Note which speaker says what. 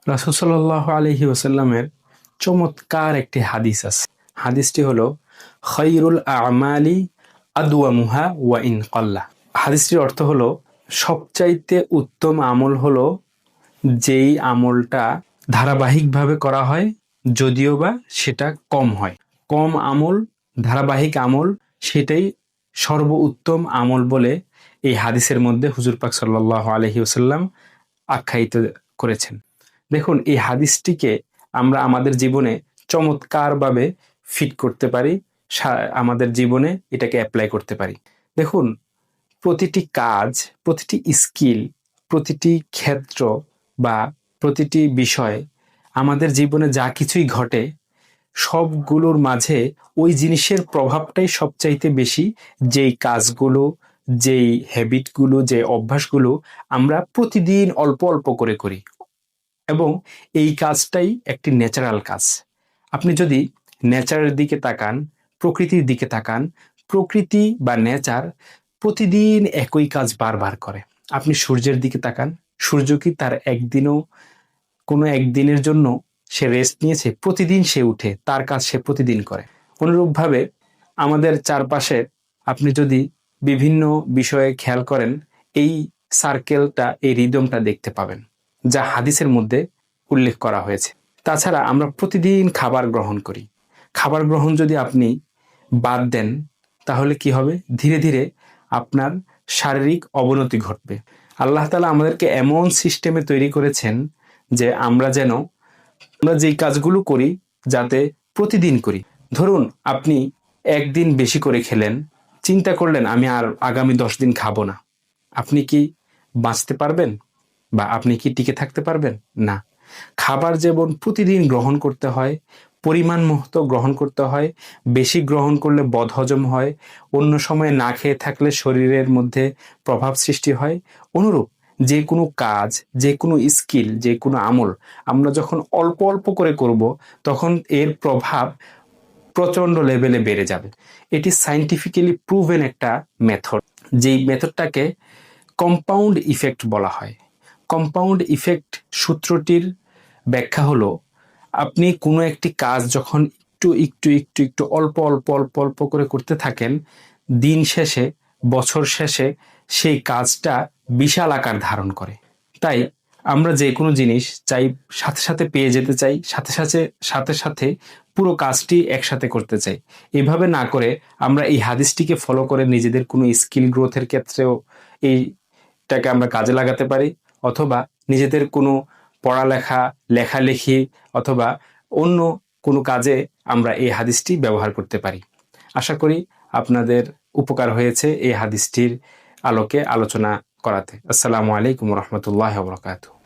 Speaker 1: রাসূল সাল্লাল্লাহু আলাইহি ওয়াসাল্লামের চমৎকার একটি হাদিস আছে। হাদিসটি হলো খায়রুল আমালি আদওয়ামুহা ওয়া ইন কাল্লা। হাদিসটির অর্থ হলো সবচাইতে উত্তম আমল হলো যেই আমলটা ধারাবাহিকভাবে করা হয়, যদিও বা সেটা কম হয়। কম আমল, ধারাবাহিক আমল, সেটাই সর্বোত্তম আমল বলে এই হাদিসের মধ্যে হুজুর পাক সাল্লাল্লাহু আলাইহি ওয়াসাল্লাম আখ্যায়িত করেছেন। দেখুন, এই হাদিসটিকে আমরা আমাদের জীবনে চমৎকারভাবে ফিট করতে পারি, আমাদের জীবনে এটাকে অ্যাপ্লাই করতে পারি। দেখুন, প্রতিটি কাজ, প্রতিটি স্কিল, প্রতিটি ক্ষেত্র বা প্রতিটি বিষয় আমাদের জীবনে যা কিছুই ঘটে, সবগুলোর মাঝে ওই জিনিসের প্রভাবটাই সবচাইতে বেশি। যেই কাজগুলো, যেই হ্যাবিটগুলো, যে অভ্যাসগুলো আমরা প্রতিদিন অল্প অল্প করে করি, এবং এই কাজটাই একটি ন্যাচারাল কাজ। আপনি যদি নেচারের দিকে তাকান, প্রকৃতির দিকে তাকান, প্রকৃতি বা নেচার প্রতিদিন একই কাজ বারবার করে। আপনি সূর্যের দিকে তাকান, সূর্য কি তার একদিনও কোনো একদিনের জন্য সে রেস্ট নিয়েছে? প্রতিদিন সে উঠে, তার কাজ সে প্রতিদিন করে। অনুরূপভাবে আমাদের চারপাশে আপনি যদি বিভিন্ন বিষয়ে খেয়াল করেন, এই সার্কেলটা, এই রিদমটা দেখতে পাবেন, যা হাদিসের মধ্যে উল্লেখ করা হয়েছে। তাছাড়া আমরা প্রতিদিন খাবার গ্রহণ করি। খাবার গ্রহণ যদি আপনি বাদ দেন, তাহলে কি হবে? ধীরে ধীরে আপনার শারীরিক অবনতি ঘটবে। আল্লাহ তাআলা আমাদেরকে এমন সিস্টেমে তৈরি করেছেন যে আমরা যেন যেই কাজগুলো করি যাতে প্রতিদিন করি। ধরুন, আপনি একদিন বেশি করে খেলেন, চিন্তা করলেন আমি আর আগামী 10 দিন খাবো না। আপনি কি বাঁচতে পারবেন? বা আপনি কি টিকে থাকতে পারবেন? না। খাবার যেমন প্রতিদিন গ্রহণ করতে হয়, পরিমাণ মতো গ্রহণ করতে হয়। বেশি গ্রহণ করলে বদহজম হয়, অন্য সময় না খেয়ে থাকলে শরীরের মধ্যে প্রভাব সৃষ্টি হয়। অনুরূপ যে কোনো কাজ, যে কোনো স্কিল, যে কোনো আমল আমরা যখন অল্প অল্প করে করব, তখন এর প্রভাব প্রচণ্ড লেভেলে বেড়ে যাবে। এটি সায়েন্টিফিক্যালি প্রুভেন একটা মেথড, যেই মেথডটাকে কম্পাউন্ড ইফেক্ট বলা হয়। কম্পাউন্ড ইফেক্ট সূত্রটির ব্যাখ্যা হলো, আপনি কোনো একটি কাজ যখন একটু একটু একটু একটু অল্প অল্প অল্প অল্প করে করতে থাকেন, দিন শেষে, বছর শেষে সেই কাজটা বিশাল আকার ধারণ করে। তাই আমরা যে কোনো জিনিস চাই সাথে সাথে পেয়ে যেতে চাই, সাথে সাথে সাথে সাথে পুরো কাজটি একসাথে করতে চাই। এভাবে না করে আমরা এই হাদিসটিকে ফলো করে নিজেদের কোনো স্কিল গ্রোথের ক্ষেত্রেও এইটাকে আমরা কাজে লাগাতে পারি, অথবা নিজেদের কোনো পড়ালেখা, লেখালেখি অথবা অন্য কোনো কাজে আমরা এই হাদিসটি ব্যবহার করতে পারি। আশা করি আপনাদের উপকার হয়েছে এই হাদিসটির আলোকে আলোচনা করাতে। আসসালামু আলাইকুম ওয়া রাহমাতুল্লাহি ওয়া বারাকাতুহু।